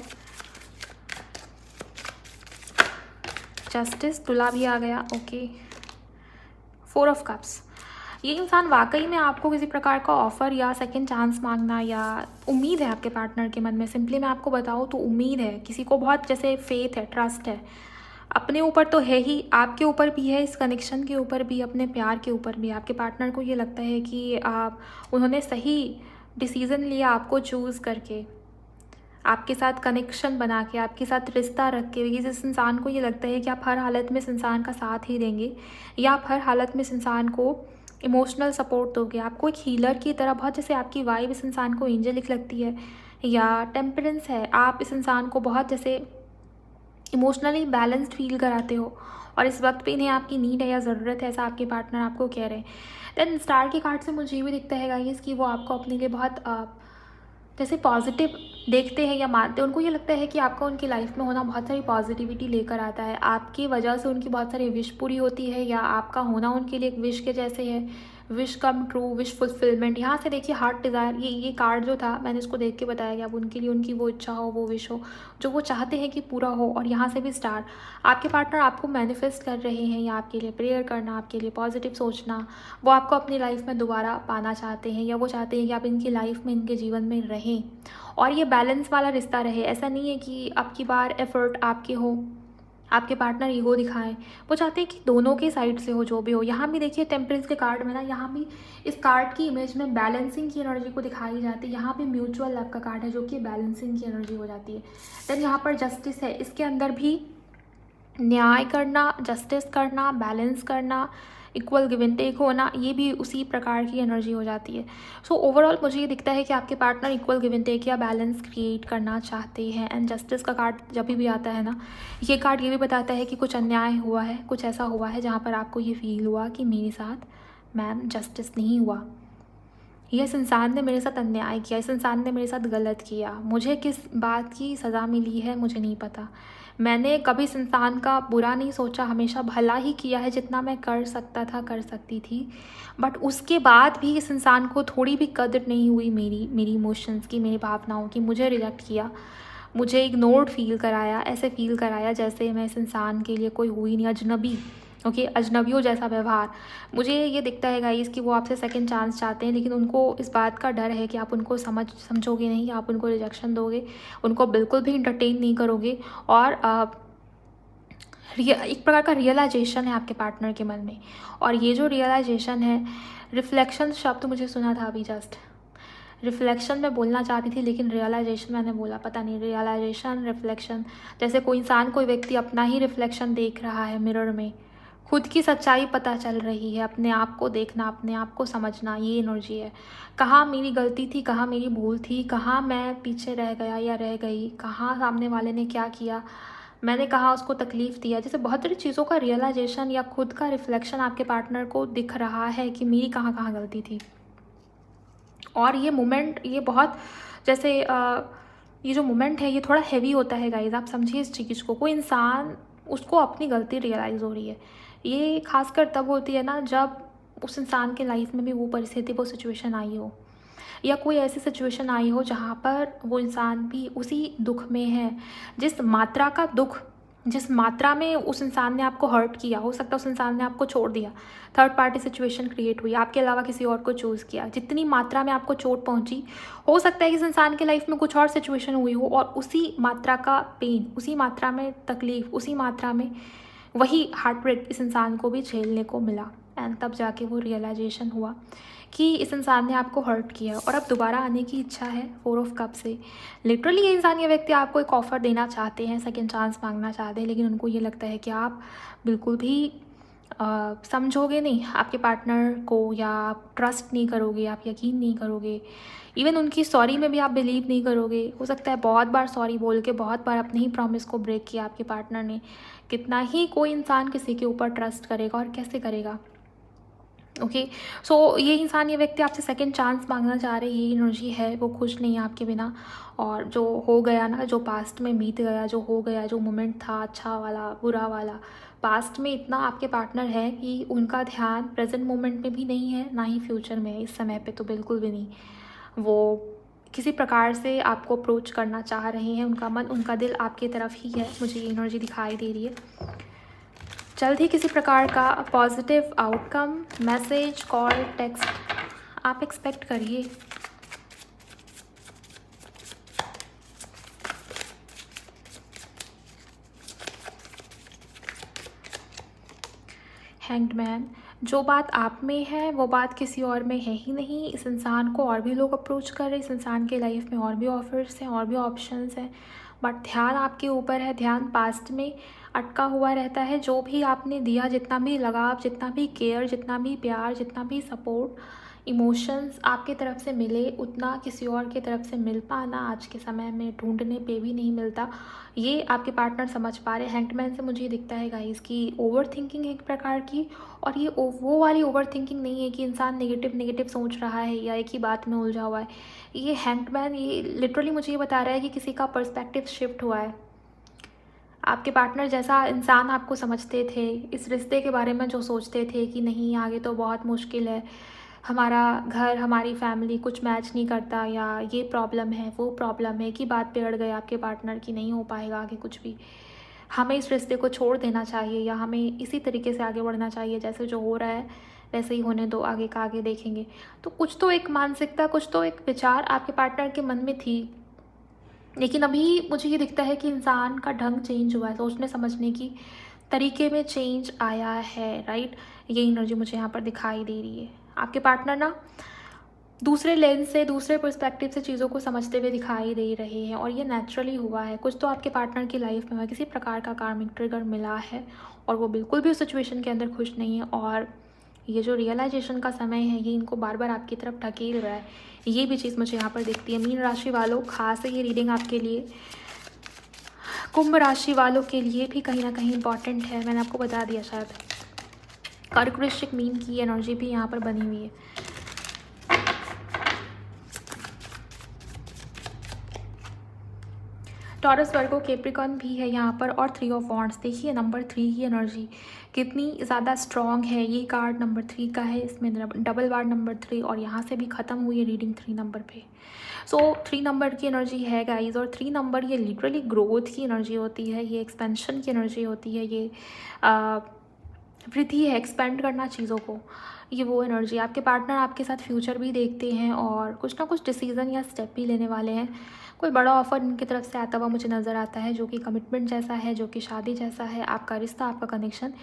जस्टिस, तुला भी आ गया। Okay, 4 of cups. ये इंसान वाकई में आपको किसी प्रकार का ऑफ़र या सेकंड चांस मांगना या उम्मीद है आपके पार्टनर के मन में। सिंपली मैं आपको बताऊँ तो उम्मीद है, किसी को बहुत जैसे फेथ है, ट्रस्ट है अपने ऊपर तो है ही, आपके ऊपर भी है, इस कनेक्शन के ऊपर भी, अपने प्यार के ऊपर भी। आपके पार्टनर को ये लगता है कि उन्होंने सही डिसीज़न लिया आपको चूज़ करके, आपके साथ कनेक्शन बना के, आपके साथ रिश्ता रख के। इस इंसान को ये लगता है कि आप हर हालत में इस इंसान का साथ ही देंगे, या आप हर हालत में इस इंसान को इमोशनल सपोर्ट दोगे। आपको एक हीलर की तरह, बहुत जैसे आपकी वाइब इस इंसान को एंजेलिक लगती है, या टेम्परेंस है, आप इस इंसान को बहुत जैसे इमोशनली बैलेंस्ड फील कराते हो, और इस वक्त पे इन्हें आपकी नीड है या ज़रूरत है, ऐसा आपके पार्टनर आपको कह रहे हैं। देन स्टार के कार्ड से मुझे ये भी दिखता है गाइस कि वो आपको अपने लिए बहुत जैसे पॉजिटिव देखते हैं या मानते हैं। उनको ये लगता है कि आपका उनकी लाइफ में होना बहुत सारी पॉजिटिविटी लेकर आता है, आपकी वजह से उनकी बहुत सारी विश पूरी होती है, या आपका होना उनके लिए एक विश के जैसे है, wish come true, wish fulfilment. यहाँ से देखिए हार्ट डिज़ायर, ये कार्ड जो था मैंने इसको देख के बताया कि अब उनके लिए उनकी वो इच्छा हो, वो विश हो जो वो चाहते हैं कि पूरा हो। और यहाँ से भी स्टार, आपके पार्टनर आपको मैनिफेस्ट कर रहे हैं, या आपके लिए प्रेयर करना, आपके लिए पॉजिटिव सोचना, वो आपको अपनी लाइफ में दोबारा पाना चाहते हैं, या वो चाहते हैं कि आप इनकी लाइफ में, इनके जीवन में रहें, और ये बैलेंस वाला रिश्ता रहे। ऐसा नहीं है कि अब की बार एफर्ट आपके हो, आपके पार्टनर ईगो दिखाएं। वो चाहते हैं कि दोनों के साइड से हो, जो भी हो। यहाँ भी देखिए टेम्परेंस के कार्ड में ना, यहाँ भी इस कार्ड की इमेज में बैलेंसिंग की एनर्जी को दिखाई जाती है। यहाँ पे म्यूचुअल लव का कार्ड है, जो कि बैलेंसिंग की एनर्जी हो जाती है। देन यहाँ पर जस्टिस है, इसके अंदर भी न्याय करना, जस्टिस करना, बैलेंस करना, इक्वल गिव एंड टेक होना, ये भी उसी प्रकार की एनर्जी हो जाती है। सो ओवरऑल मुझे ये दिखता है कि आपके partner equal give and take या बैलेंस क्रिएट करना चाहते हैं। एंड जस्टिस का कार्ड जब भी आता है ना, ये कार्ड ये भी बताता है कि कुछ अन्याय हुआ है, कुछ ऐसा हुआ है जहाँ पर आपको ये फील हुआ कि मेरे साथ मैम जस्टिस नहीं हुआ, ये इस इंसान ने मेरे साथ अन्याय किया, इस इंसान ने मेरे साथ गलत किया, मुझे किस बात की सज़ा मिली है मुझे नहीं पता, मैंने कभी इस इंसान का बुरा नहीं सोचा, हमेशा भला ही किया है जितना मैं कर सकता था, कर सकती थी। बट उसके बाद भी इस इंसान को थोड़ी भी कदर नहीं हुई मेरी इमोशंस की, मेरी भावनाओं की। मुझे रिजेक्ट किया, मुझे इग्नोर्ड फील कराया, ऐसे फील कराया जैसे मैं इस इंसान के लिए कोई हुई नहीं, अजनबी। ओके, अजनबियों जैसा व्यवहार। मुझे ये दिखता है गाइस कि वो आपसे सेकंड चांस चाहते हैं, लेकिन उनको इस बात का डर है कि आप उनको समझोगे नहीं, आप उनको रिजेक्शन दोगे, उनको बिल्कुल भी इंटरटेन नहीं करोगे। और एक प्रकार का रियलाइजेशन है आपके पार्टनर के मन में, और ये जो रियलाइजेशन है, रिफ्लेक्शन शब्द मुझे सुना था अभी जस्ट, रिफ्लेक्शन मैं बोलना चाहती थी लेकिन रियलाइजेशन मैंने बोला, पता नहीं, रियलाइजेशन, रिफ्लेक्शन, जैसे कोई इंसान, कोई व्यक्ति अपना ही रिफ्लेक्शन देख रहा है मिरर में, खुद की सच्चाई पता चल रही है, अपने आप को देखना, अपने आप को समझना, ये एनर्जी है। कहाँ मेरी गलती थी, कहाँ मेरी भूल थी, कहाँ मैं पीछे रह गया या रह गई, कहाँ सामने वाले ने क्या किया, मैंने कहाँ उसको तकलीफ़ दिया। जैसे बहुत सारी चीज़ों का रियलाइजेशन या खुद का रिफ्लेक्शन आपके पार्टनर को दिख रहा है कि मेरी कहाँ कहाँ गलती थी। और ये मोमेंट, ये बहुत जैसे ये जो मोमेंट है ये थोड़ा हैवी होता है गाइज़, आप समझिए इस चीज़ को। कोई इंसान, उसको अपनी गलती रियलाइज़ हो रही है। ये खासकर तब होती है ना जब उस इंसान के लाइफ में भी वो परिस्थिति, वो सिचुएशन आई हो, या कोई ऐसी सिचुएशन आई हो जहाँ पर वो इंसान भी उसी दुख में है। जिस मात्रा का दुख, जिस मात्रा में उस इंसान ने आपको हर्ट किया, हो सकता है उस इंसान ने आपको छोड़ दिया, थर्ड पार्टी सिचुएशन क्रिएट हुई, आपके अलावा किसी और को चूज़ किया, जितनी मात्रा में आपको चोट पहुंची, हो सकता है कि इस इंसान के लाइफ में कुछ और सिचुएशन हुई हो और उसी मात्रा का पेन, उसी मात्रा में तकलीफ, उसी मात्रा में वही हार्ट ब्रेक इस इंसान को भी झेलने को मिला। एंड तब जाके वो रियलाइजेशन हुआ कि इस इंसान ने आपको हर्ट किया और अब दोबारा आने की इच्छा है। 4 ऑफ कप से लिटरली ये इंसान, ये व्यक्ति आपको एक ऑफ़र देना चाहते हैं, सेकंड चांस मांगना चाहते हैं, लेकिन उनको ये लगता है कि आप बिल्कुल भी समझोगे नहीं आपके पार्टनर को, या आप ट्रस्ट नहीं करोगे, आप यकीन नहीं करोगे। इवन उनकी सॉरी में भी आप बिलीव नहीं करोगे। हो सकता है बहुत बार सॉरी बोल के, बहुत बार अपने ही प्रॉमिस को ब्रेक किया आपके पार्टनर ने। कितना ही कोई इंसान किसी के ऊपर ट्रस्ट करेगा और कैसे करेगा। ओके, सो ये इंसान, ये व्यक्ति आपसे सेकंड चांस मांगना चाह रहे हैं, ये एनर्जी है, वो खुश नहीं है आपके बिना। और जो हो गया ना, जो पास्ट में बीत गया, जो हो गया, जो मोमेंट था अच्छा वाला बुरा वाला, पास्ट में इतना आपके पार्टनर है कि उनका ध्यान प्रेजेंट मोमेंट में भी नहीं है, ना ही फ्यूचर में। इस समय पे तो बिल्कुल भी नहीं। वो किसी प्रकार से आपको अप्रोच करना चाह रहे हैं, उनका मन, उनका दिल आपकी तरफ ही है, मुझे ये एनर्जी दिखाई दे रही है। जल्द ही किसी प्रकार का positive outcome, message, call, text आप एक्सपेक्ट करिए। हैंग्ड मैन, जो बात आप में है वो बात किसी और में है ही नहीं। इस इंसान को और भी लोग अप्रोच कर रहे हैं, इस इंसान के लाइफ में और भी ऑफर्स हैं, और भी ऑप्शंस हैं, बट ध्यान आपके ऊपर है, ध्यान पास्ट में अटका हुआ रहता है। जो भी आपने दिया, जितना भी लगाव, जितना भी केयर, जितना भी प्यार, जितना भी सपोर्ट, इमोशंस आपके तरफ से मिले, उतना किसी और की तरफ से मिल पाना आज के समय में ढूंढने पे भी नहीं मिलता। ये आपके पार्टनर समझ पा रहे हैं। हैंगमैन से मुझे ये दिखता है गाइस कि ओवर थिंकिंग एक प्रकार की, और ये वो वाली ओवर थिंकिंग नहीं है कि इंसान नेगेटिव नेगेटिव सोच रहा है या एक ही बात में उलझा हुआ है। ये हैंगमैन, ये लिटरली मुझे ये बता रहा है कि किसी का पर्सपेक्टिव शिफ्ट हुआ है। आपके पार्टनर जैसा इंसान आपको समझते थे, इस रिश्ते के बारे में जो सोचते थे कि नहीं आगे तो बहुत मुश्किल है, हमारा घर, हमारी फैमिली कुछ मैच नहीं करता, या ये प्रॉब्लम है, वो प्रॉब्लम है, कि बात पे अड़ गए आपके पार्टनर की नहीं हो पाएगा आगे कुछ भी, हमें इस रिश्ते को छोड़ देना चाहिए, या हमें इसी तरीके से आगे बढ़ना चाहिए, जैसे जो हो रहा है वैसे ही होने दो, आगे का आगे देखेंगे। तो कुछ तो एक मानसिकता, कुछ तो एक विचार आपके पार्टनर के मन में थी, लेकिन अभी मुझे ये दिखता है कि इंसान का ढंग चेंज हुआ है, सोचने समझने की तरीके में चेंज आया है, राइट। ये एनर्जी मुझे यहाँ पर दिखाई दे रही है। आपके पार्टनर ना दूसरे लेंस से, दूसरे पर्सपेक्टिव से चीज़ों को समझते हुए दिखाई दे रहे हैं, और ये नेचुरली हुआ है। कुछ तो आपके पार्टनर की लाइफ में हुआ है, किसी प्रकार का कार्मिक ट्रिगर मिला है, और वो बिल्कुल भी उस सिचुएशन के अंदर खुश नहीं है। और ये जो रियलाइजेशन का समय है, ये इनको बार बार आपकी तरफ ढकेल रहा है। ये भी चीज़ मुझे यहाँ पर दिखती है। मीन राशि वालों, खास है ये रीडिंग आपके लिए। कुंभ राशि वालों के लिए भी कहीं ना कहीं इंपॉर्टेंट है, मैंने आपको बता दिया शायद। कर्क, वृश्चिक, मीन की एनर्जी भी यहाँ पर बनी हुई है। टॉरस, वर्गो, कैप्रिकॉर्न भी है यहाँ पर, और 3 ऑफ वॉन्ड्स। देखिए नंबर 3 की एनर्जी कितनी ज़्यादा स्ट्रॉन्ग है। ये कार्ड नंबर 3 का है, इसमें डबल बार नंबर 3, और यहाँ से भी ख़त्म हुई है रीडिंग 3 नंबर पे। सो 3 नंबर की एनर्जी है गाइज, और 3 नंबर ये लिटरली ग्रोथ की एनर्जी होती है, ये एक्सपेंशन की एनर्जी होती है, ये वृद्धि है, एक्सपेंड करना चीज़ों को। ये वो एनर्जी, आपके पार्टनर आपके साथ फ्यूचर भी देखते हैं, और कुछ ना कुछ डिसीज़न या स्टेप भी लेने वाले हैं। कोई बड़ा ऑफर इनकी तरफ से आता हुआ मुझे नज़र आता है, जो कि कमिटमेंट जैसा है, जो कि शादी जैसा है। आपका रिश्ता, आपका कनेक्शन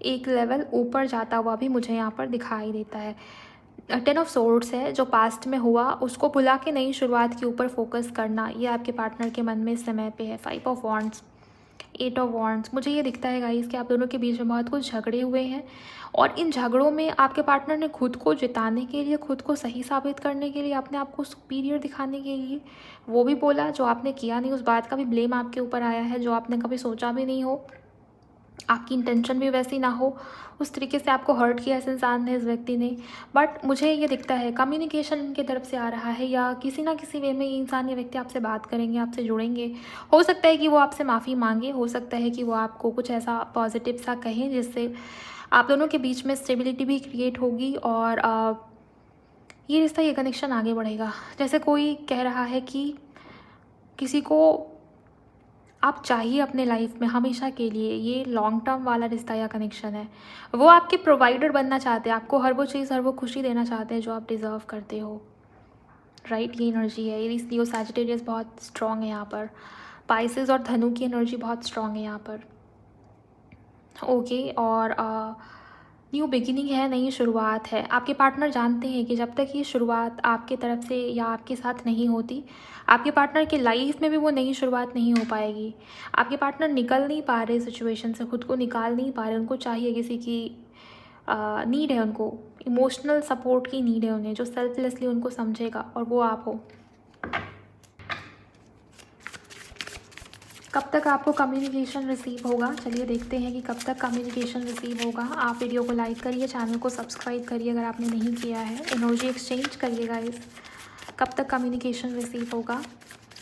एक लेवल ऊपर जाता हुआ भी मुझे यहाँ पर दिखाई देता है। 10 ऑफ सोर्ड्स है, जो पास्ट में हुआ उसको भुला के नई शुरुआत के ऊपर फोकस करना, ये आपके पार्टनर के मन में इस समय पे है। 5 ऑफ वॉन्ड्स, 8 ऑफ वॉन्ड्स, मुझे ये दिखता है गाइस कि आप दोनों के बीच में बहुत कुछ झगड़े हुए हैं और इन झगड़ों में आपके पार्टनर ने खुद को जिताने के लिए, खुद को सही साबित करने के लिए, अपने आप को सुपीरियर दिखाने के लिए वो भी बोला जो आपने किया नहीं, उस बात का भी ब्लेम आपके ऊपर आया है जो आपने कभी सोचा भी नहीं हो, आपकी इंटेंशन भी वैसी ना हो, उस तरीके से आपको हर्ट किया इस इंसान ने, इस व्यक्ति ने। बट मुझे ये दिखता है कम्युनिकेशन इनकी तरफ से आ रहा है या किसी ना किसी वे में ये इंसान, ये व्यक्ति आपसे बात करेंगे, आपसे जुड़ेंगे। हो सकता है कि वो आपसे माफ़ी मांगे, हो सकता है कि वो आपको कुछ ऐसा पॉजिटिव सा कहें जिससे आप दोनों के बीच में स्टेबिलिटी भी क्रिएट होगी और ये रिश्ता, ये कनेक्शन आगे बढ़ेगा। जैसे कोई कह रहा है कि किसी को आप चाहिए अपने लाइफ में हमेशा के लिए, ये लॉन्ग टर्म वाला रिश्ता या कनेक्शन है। वो आपके प्रोवाइडर बनना चाहते हैं, आपको हर वो चीज़, हर वो खुशी देना चाहते हैं जो आप डिज़र्व करते हो, राइट। ये एनर्जी है, एरीज, लियो, सैजिटेरियस बहुत स्ट्रॉन्ग है यहाँ पर। पाइसेस और धनु की एनर्जी बहुत स्ट्रॉन्ग है यहाँ पर। ओके, और न्यू बिगिनिंग है, नई शुरुआत है। आपके पार्टनर जानते हैं कि जब तक ये शुरुआत आपके तरफ से या आपके साथ नहीं होती, आपके पार्टनर के लाइफ में भी वो नई शुरुआत नहीं हो पाएगी। आपके पार्टनर निकल नहीं पा रहे सिचुएशन से, खुद को निकाल नहीं पा रहे, उनको चाहिए किसी की नीड है, उनको इमोशनल सपोर्ट की नीड है उन्हें, जो सेल्फलेसली उनको समझेगा, और वो आप हो। कब तक आपको कम्युनिकेशन रिसीव होगा, चलिए देखते हैं कि कब तक कम्युनिकेशन रिसीव होगा। आप वीडियो को लाइक करिए, चैनल को सब्सक्राइब करिए अगर आपने नहीं किया है, एनर्जी एक्सचेंज करिएगा इस, कब तक कम्युनिकेशन रिसीव होगा।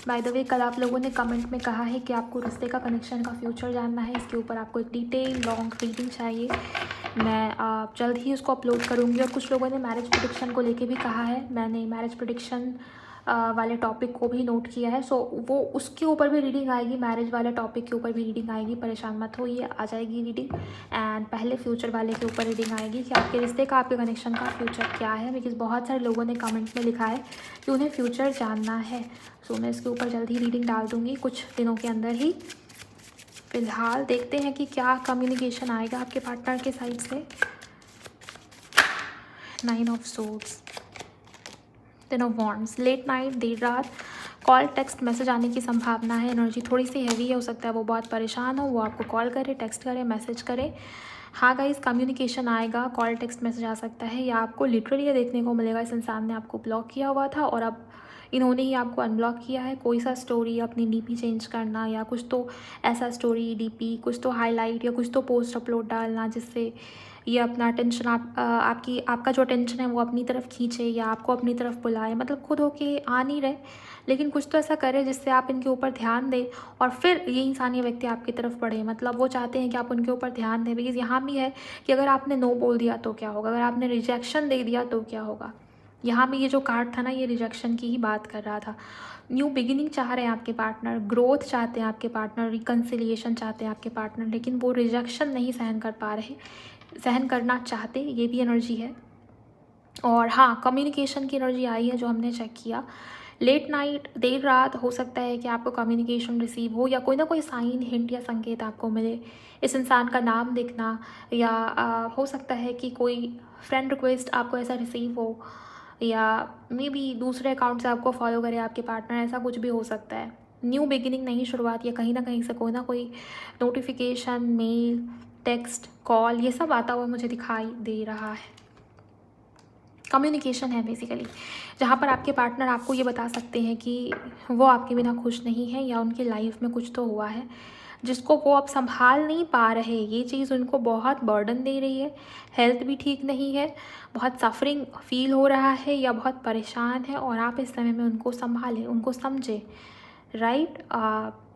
बाय द वे, कल आप लोगों ने कमेंट में कहा है कि आपको रिश्ते का, कनेक्शन का फ्यूचर जानना है, इसके ऊपर आपको एक डिटेल लॉन्ग रीडिंग चाहिए। मैं जल्द ही उसको अपलोड करूँगी। और कुछ लोगों ने मैरिज प्रेडिक्शन को लेके भी कहा है, मैंने मैरिज प्रेडिक्शन वाले टॉपिक को भी नोट किया है। सो वो उसके ऊपर भी रीडिंग आएगी, मैरिज वाले टॉपिक के ऊपर भी रीडिंग आएगी, परेशान मत हो, ये आ जाएगी रीडिंग। एंड पहले फ्यूचर वाले के ऊपर रीडिंग आएगी कि आपके रिश्ते का, आपके कनेक्शन का फ्यूचर क्या है, बिकॉज बहुत सारे लोगों ने कमेंट में लिखा है कि उन्हें फ्यूचर जानना है। सो मैं इसके ऊपर जल्द ही रीडिंग डाल दूँगी, कुछ दिनों के अंदर ही। फिलहाल देखते हैं कि क्या कम्युनिकेशन आएगा आपके पार्टनर के साइड से। 9 of swords, 10 of wands, late night, देर रात, कॉल, टेक्स्ट, मैसेज आने की संभावना है। एनर्जी थोड़ी सी हैवी है, हो सकता है वो बहुत परेशान हो, वो आपको कॉल करे, टेक्स्ट करे, मैसेज करे। हाँ गाइस, कम्युनिकेशन आएगा, कॉल, टेक्स्ट, मैसेज आ सकता है, या आपको लिटरली ये देखने को मिलेगा इस इंसान ने आपको ब्लॉक किया हुआ था और अब इन्होंने ही आपको अनब्लॉक किया है। कोई सा स्टोरी, अपनी डीपी चेंज करना, या कुछ तो ऐसा स्टोरी, डीपी, कुछ तो हाईलाइट या कुछ तो पोस्ट अपलोड डालना जिससे ये अपना अटेंशन, आपका जो अटेंशन है वो अपनी तरफ खींचे या आपको अपनी तरफ बुलाए। मतलब खुद होके आ नहीं रहे, लेकिन कुछ तो ऐसा करे जिससे आप इनके ऊपर ध्यान दें और फिर ये इंसान, ये व्यक्ति आपकी तरफ बढ़े। मतलब वो चाहते हैं कि आप उनके ऊपर ध्यान दें, बिकॉज यहाँ भी है कि अगर आपने नो बोल दिया तो क्या होगा, अगर आपने रिजेक्शन दे दिया तो क्या होगा। यहाँ भी ये जो कार्ड था ना, ये रिजेक्शन की ही बात कर रहा था। न्यू बिगिनिंग चाह रहे हैं आपके पार्टनर, ग्रोथ चाहते हैं आपके पार्टनर, रिकन्सिलिएशन चाहते हैं आपके पार्टनर, लेकिन वो रिजेक्शन नहीं सहन कर पा रहे, सहन करना चाहते, ये भी एनर्जी है। और हाँ, कम्युनिकेशन की एनर्जी आई है जो हमने चेक किया। लेट नाइट, देर रात, हो सकता है कि आपको कम्युनिकेशन रिसीव हो या कोई ना कोई साइन, हिंट या संकेत आपको मिले, इस इंसान का नाम दिखना, या हो सकता है कि कोई फ्रेंड रिक्वेस्ट आपको ऐसा रिसीव हो, या मे बी दूसरे अकाउंट से आपको फॉलो करे आपके पार्टनर, ऐसा कुछ भी हो सकता है। न्यू बिगिनिंग, नई शुरुआत, या कहीं ना कहीं से कोई ना कोई नोटिफिकेशन, मेल, टेक्स्ट, कॉल, ये सब आता हुआ मुझे दिखाई दे रहा है। कम्युनिकेशन है बेसिकली, जहाँ पर आपके पार्टनर आपको ये बता सकते हैं कि वो आपके बिना खुश नहीं है, या उनकी लाइफ में कुछ तो हुआ है जिसको वो अब संभाल नहीं पा रहे। ये चीज़ उनको बहुत बर्डन दे रही है, हेल्थ भी ठीक नहीं है, बहुत सफरिंग फील हो रहा है, या बहुत परेशान है, और आप इस समय में उनको संभालें, उनको समझें, राइट।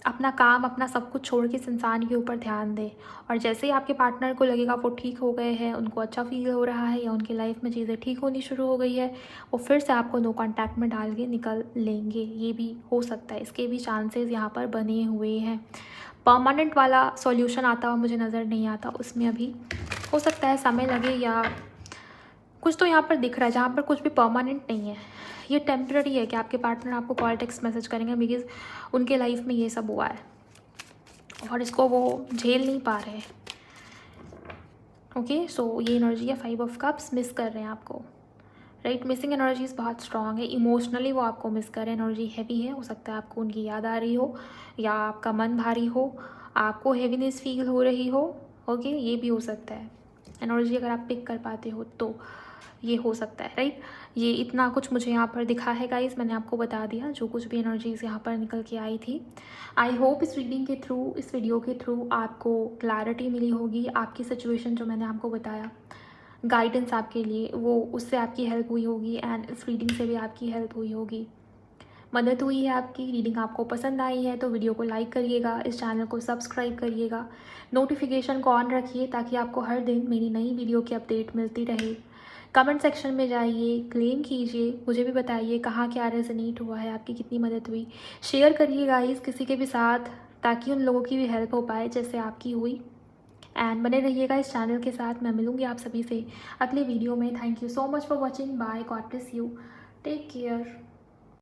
अपना काम, अपना सब कुछ छोड़ के इस इंसान के ऊपर ध्यान दें। और जैसे ही आपके पार्टनर को लगेगा वो ठीक हो गए हैं, उनको अच्छा फील हो रहा है, या उनकी लाइफ में चीज़ें ठीक होनी शुरू हो गई है, वो फिर से आपको नो कॉन्टैक्ट में डाल के निकल लेंगे। ये भी हो सकता है, इसके भी चांसेस यहाँ पर बने हुए हैं। परमानेंट वाला सॉल्यूशन आता हुआ मुझे नज़र नहीं आता, उसमें अभी हो सकता है समय लगे, या कुछ तो यहाँ पर दिख रहा है जहाँ पर कुछ भी परमानेंट नहीं है। ये टेम्प्रेरी है कि आपके पार्टनर आपको कॉल, टेक्स्ट, मैसेज करेंगे, बिकॉज उनके लाइफ में ये सब हुआ है और इसको वो झेल नहीं पा रहे। ओके, सो ये एनर्जी है 5 ऑफ कप्स, मिस कर रहे हैं आपको, राइट। मिसिंग एनर्जीज बहुत स्ट्रांग है, इमोशनली वो आपको मिस कर रहे हैं, एनर्जी हैवी है, हो सकता है आपको उनकी याद आ रही हो, या आपका मन भारी हो, आपको हेवीनेस फील हो रही हो, ओके, ये भी हो सकता है। एनर्जी अगर आप पिक कर पाते हो तो ये हो सकता है, राइट। ये इतना कुछ मुझे यहाँ पर दिखा है गाइस, मैंने आपको बता दिया जो कुछ भी एनर्जीज यहाँ पर निकल के आई थी। आई होप इस रीडिंग के थ्रू, इस वीडियो के थ्रू आपको क्लैरिटी मिली होगी। आपकी सिचुएशन जो मैंने आपको बताया, गाइडेंस आपके लिए, वो उससे आपकी हेल्प हुई होगी एंड इस रीडिंग से भी आपकी हेल्प हुई होगी, मदद हुई है आपकी। रीडिंग आपको पसंद आई है तो वीडियो को लाइक करिएगा, इस चैनल को सब्सक्राइब करिएगा, नोटिफिकेशन को ऑन रखिए ताकि आपको हर दिन मेरी नई वीडियो की अपडेट मिलती रहे। कमेंट सेक्शन में जाइए, क्लेम कीजिए, मुझे भी बताइए कहाँ क्या रेजोनेट हुआ है, आपकी कितनी मदद हुई। शेयर करिए गाइस किसी के भी साथ ताकि उन लोगों की भी हेल्प हो पाए जैसे आपकी हुई। एंड बने रहिएगा इस चैनल के साथ। मैं मिलूँगी आप सभी से अगले वीडियो में। Thank you so much for watching. Bye, God bless you, take care.